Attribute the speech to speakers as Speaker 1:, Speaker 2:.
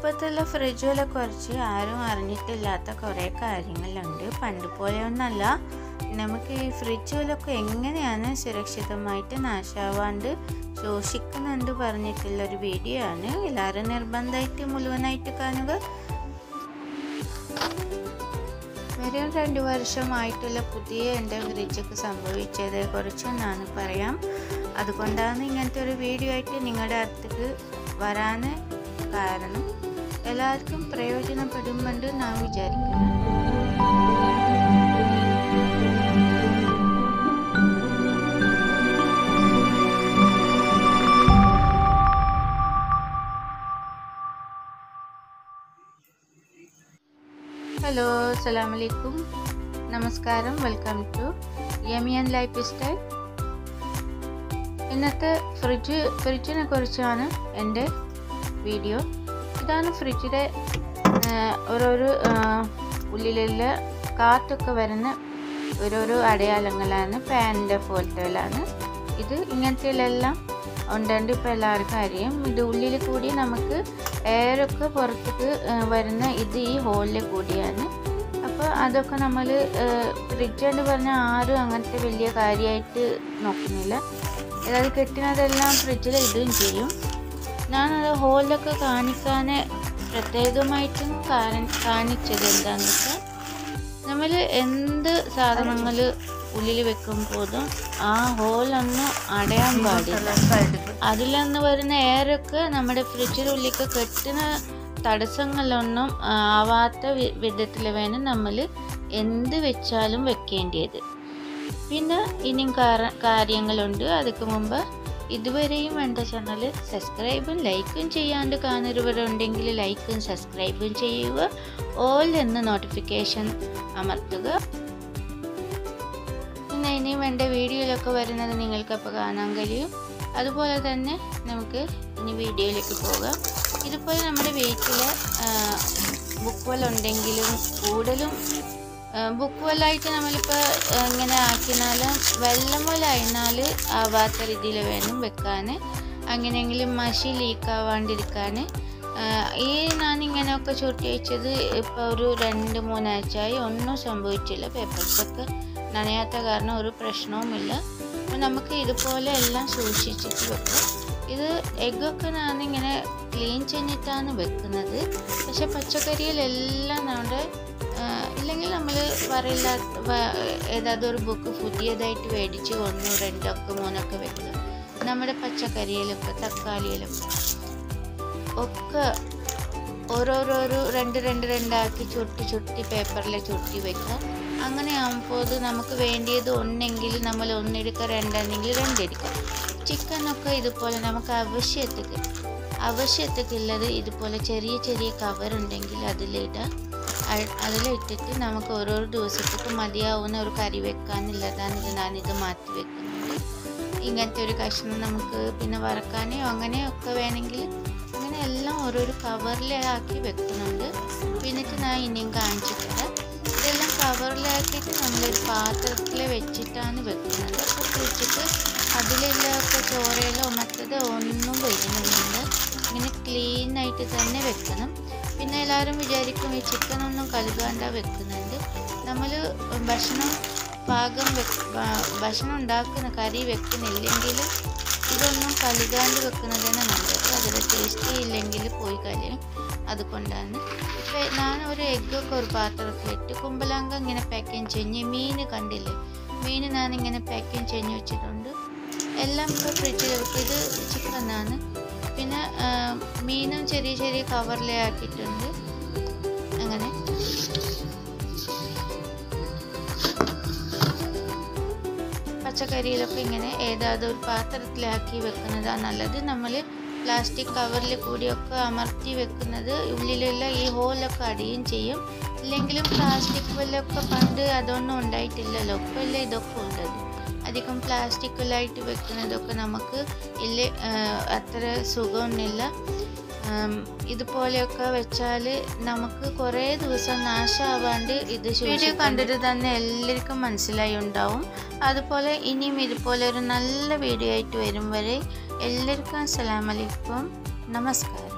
Speaker 1: ഇപ്പോഴത്തുള്ള ഫ്രിഡ്ജുകളെ കുറിച്ച് ആരും അറിഞ്ഞിട്ടില്ലാത്ത കുറേ കാര്യങ്ങളുണ്ട്. പണ്ട് പോലെയൊന്നല്ല. നമുക്ക് ഈ ഫ്രിഡ്ജുകളൊക്കെ എങ്ങനെയാണ് സുരക്ഷിതമായിട്ട് നാശാവാണ്ട് സൂക്ഷിക്കുന്നുണ്ട് പറഞ്ഞിട്ടുള്ളൊരു വീഡിയോ ആണ്. എല്ലാവരും നിർബന്ധമായിട്ട് മുഴുവനായിട്ട് കാണുക. വെറും 2 വർഷമായിട്ടുള്ള പുതിയ എൻ്റെ ഫ്രിഡ്ജൊക്കെ സംഭവിച്ചതിനെ കുറിച്ച് ഞാൻ പറയാം. അതുകൊണ്ടാണ് ഇങ്ങനത്തെ ഒരു വീഡിയോ ആയിട്ട് നിങ്ങളുടെ അടുത്തേക്ക് വരാൻ കാരണം. എല്ലാവർക്കും പ്രയോജനപ്പെടുമെന്ന് ഞാൻ വിചാരിക്കുന്നു. ഹലോ, അസ്സലാമലൈക്കും, നമസ്കാരം. Welcome to yummy and lifestyle. ഇന്നത്തെ ഫ്രിഡ്ജിനെ കുറിച്ചാണ് എൻ്റെ വീഡിയോ. ഇതാണ് ഫ്രിഡ്ജിൻ്റെ ഓരോരോ ഉള്ളിലുള്ള കാറ്റൊക്കെ വരുന്ന ഓരോരോ അടയാളങ്ങളാണ്. ഫാനിൻ്റെ ഫോൾട്ടുകളാണ് ഇത്. ഇങ്ങനത്തെയെല്ലാം ഉണ്ടുണ്ട്. ഇപ്പോൾ എല്ലാവർക്കും അറിയാം. ഇത് ഉള്ളിൽ കൂടി നമുക്ക് എയറൊക്കെ പുറത്തേക്ക് വരുന്ന ഇത് ഈ ഹോളിൽ കൂടിയാണ്. അപ്പോൾ അതൊക്കെ നമ്മൾ ഫ്രിഡ്ജ് എന്ന് പറഞ്ഞാൽ ആരും അങ്ങനത്തെ വലിയ കാര്യമായിട്ട് നോക്കുന്നില്ല. അതായത് കെട്ടുന്നതെല്ലാം ഫ്രിഡ്ജിൽ ഇടുകയും ചെയ്യും. ഞാനത് ഹോളിലൊക്കെ കാണിക്കാൻ പ്രത്യേകമായിട്ടും കാണിച്ചത് എന്താണെന്ന് വെച്ചാൽ, നമ്മൾ എന്ത് സാധനങ്ങൾ ഉള്ളിൽ വെക്കുമ്പോഴും ആ ഹോളൊന്നും അടയാൻ പാടില്ല. അതിലൊന്ന് വരുന്ന എയറൊക്കെ നമ്മുടെ ഫ്രിഡ്ജിനുള്ളിലേക്ക് കെട്ടുന്ന തടസ്സങ്ങളൊന്നും ആവാത്ത വിധത്തിൽ വേണം നമ്മൾ എന്ത് വെച്ചാലും വെക്കേണ്ടത്. പിന്നെ ഇനിയും കാര്യങ്ങളുണ്ട്. അതിക്ക് മുമ്പ് ഇതുവരെയും എൻ്റെ ചാനൽ സബ്സ്ക്രൈബും ലൈക്കും ചെയ്യാണ്ട് കാണുന്നവരുണ്ടെങ്കിൽ ലൈക്കും സബ്സ്ക്രൈബും ചെയ്യുക. ഓൾ എന്ന നോട്ടിഫിക്കേഷൻ അമർത്തുക. പിന്നെ ഇനിയും എൻ്റെ വീഡിയോയിലൊക്കെ വരുന്നത് നിങ്ങൾക്കപ്പോൾ കാണാൻ കഴിയും. അതുപോലെ തന്നെ നമുക്ക് ഇനി വീഡിയോയിലേക്ക് പോകാം. ഇതുപോലെ നമ്മുടെ വീട്ടിൽ ബുക്കുകളുണ്ടെങ്കിലും കൂടുതലും ബുക്കുകളായിട്ട് നമ്മളിപ്പോൾ ഇങ്ങനെ ആക്കിയാലും വെള്ളം പോലെ അയഞ്ഞാൽ ആവാത്ത രീതിയിൽ വേണം വെക്കാൻ. അങ്ങനെയെങ്കിലും മഷി ലീക്കാവാണ്ടിരിക്കാൻ. ഈ ഞാനിങ്ങനെയൊക്കെ ചുരുട്ടി വെച്ചത് ഇപ്പോൾ ഒരു 2-3 ആഴ്ചയായി. ഒന്നും സംഭവിച്ചില്ല. പേപ്പേഴ്സൊക്കെ നനയാത്ത കാരണം ഒരു പ്രശ്നവുമില്ല. അപ്പോൾ നമുക്ക് ഇതുപോലെ എല്ലാം സൂക്ഷിച്ചിട്ട് വെക്കാം. ഇത് എഗ്ഗൊക്കെ ഞാനിങ്ങനെ ക്ലീൻ ചെയ്തിട്ടാണ് വെക്കുന്നത്. പക്ഷെ പച്ചക്കറിയിലെല്ലാം നമ്മുടെ ഇല്ലെങ്കിൽ നമ്മൾ പറയില്ല ഏതാതൊരു ബുക്ക് പുതിയതായിട്ട് മേടിച്ച് 1, 2, 3 വെക്കുക. നമ്മുടെ പച്ചക്കറിയിലൊക്കെ തക്കാളിയിലൊക്കെ ഒക്കെ ഓരോരോ 2 ആക്കി ചുട്ടി പേപ്പറിൽ ചുട്ടി വെക്കുക. അങ്ങനെ ആകുമ്പോൾ നമുക്ക് വേണ്ടിയത് ഒന്നെങ്കിൽ നമ്മൾ 1 എടുക്കുക, 2 ആണെങ്കിൽ 2 എടുക്കുക. ചിക്കനൊക്കെ ഇതുപോലെ നമുക്ക് ആവശ്യത്തേക്കുള്ളത് ഇതുപോലെ ചെറിയ കവറുണ്ടെങ്കിൽ അതിലിട്ടിട്ട് നമുക്ക് ഓരോ ദിവസത്തേക്ക് മതിയാവുന്ന ഒരു കറി വെക്കാനുള്ളതാണ് ഞാനിത് മാറ്റി വെക്കുന്നുണ്ട്. ഇങ്ങനത്തെ ഒരു കഷ്ണം നമുക്ക് പിന്നെ വറക്കാനോ അങ്ങനെയൊക്കെ വേണമെങ്കിൽ അങ്ങനെ എല്ലാം ഓരോരോ കവറിലാക്കി വെക്കുന്നുണ്ട്. പിന്നിട്ട് ഞാൻ ഇനിയും കാണിച്ചു തരാം. ഇതെല്ലാം കവറിലാക്കിയിട്ട് നമ്മളൊരു പാത്രത്തിൽ വെച്ചിട്ടാണ് വെക്കുന്നത്. അപ്പോൾ വെച്ചിട്ട് അതിലെല്ലാമൊക്കെ ചോറയിലോ മറ്റത് ഒന്നും വരുന്നില്ല. ഇങ്ങനെ ക്ലീനായിട്ട് തന്നെ വെക്കണം. പിന്നെ എല്ലാവരും വിചാരിക്കും ഈ ചിക്കനൊന്നും കഴുകാണ്ട വെക്കുന്നുണ്ട്. നമ്മൾ ഭക്ഷണം ഉണ്ടാക്കുന്ന കറി വെക്കുന്നില്ലെങ്കിൽ ഇതൊന്നും കഴുകാണ്ട് വെക്കുന്നതാണ് നല്ലത്. അതിൽ ടേസ്റ്റ് ഇല്ലെങ്കിൽ പോയി കഴിയും. അതുകൊണ്ടാണ് ഇപ്പോൾ ഞാനൊരു എഗ്ഗൊക്കെ ഒരു പാത്രത്തിലിട്ട് കുമ്പളങ്ങ ഇങ്ങനെ പാക്കിങ് ചെയ്ഞ്ഞ് മീൻ കണ്ടില്ലേ, മീൻ ഞാനിങ്ങനെ പാക്കിങ് ചെയ്ഞ്ഞ് വെച്ചിട്ടുണ്ട്. എല്ലാം ഇപ്പോൾ ഫ്രിഡ്ജിൽ വെക്കും. ഇത് ചിക്കനാണ്. പിന്നെ മീനും ചെറിയ കവറിലാക്കിയിട്ടുണ്ട്. അങ്ങനെ പച്ചക്കറിയിലൊക്കെ ഇങ്ങനെ ഏതാതൊരു പാത്രത്തിലാക്കി വെക്കുന്നതാണ് നല്ലത്. നമ്മൾ പ്ലാസ്റ്റിക് കവറിൽ കൂടിയൊക്കെ അമർത്തി വെക്കുന്നത് ഉള്ളിലുള്ള ഈ ഹോളൊക്കെ അടിയും ചെയ്യും. ഇല്ലെങ്കിലും പ്ലാസ്റ്റിക് വല്ലൊക്കെ പണ്ട് അതൊന്നും ഉണ്ടായിട്ടില്ലല്ലോ. ഇപ്പോൾ ഇതൊക്കെ ഉണ്ടത്. അധികം പ്ലാസ്റ്റിക്കിലായിട്ട് വെക്കുന്നതൊക്കെ നമുക്ക് അത്ര സുഖമൊന്നുമില്ല. ഇതുപോലെയൊക്കെ വെച്ചാൽ നമുക്ക് കുറേ ദിവസം നാശമാവാണ്ട് ഇത് വീഡിയോ കണ്ടിട്ട് തന്നെ എല്ലാവർക്കും മനസ്സിലായി ഉണ്ടാവും. അതുപോലെ ഇനിയും ഇതുപോലെ ഒരു നല്ല വീഡിയോ ആയിട്ട് വരും വരെ എല്ലാവർക്കും അസ്സലാമു അലൈക്കും, നമസ്കാരം.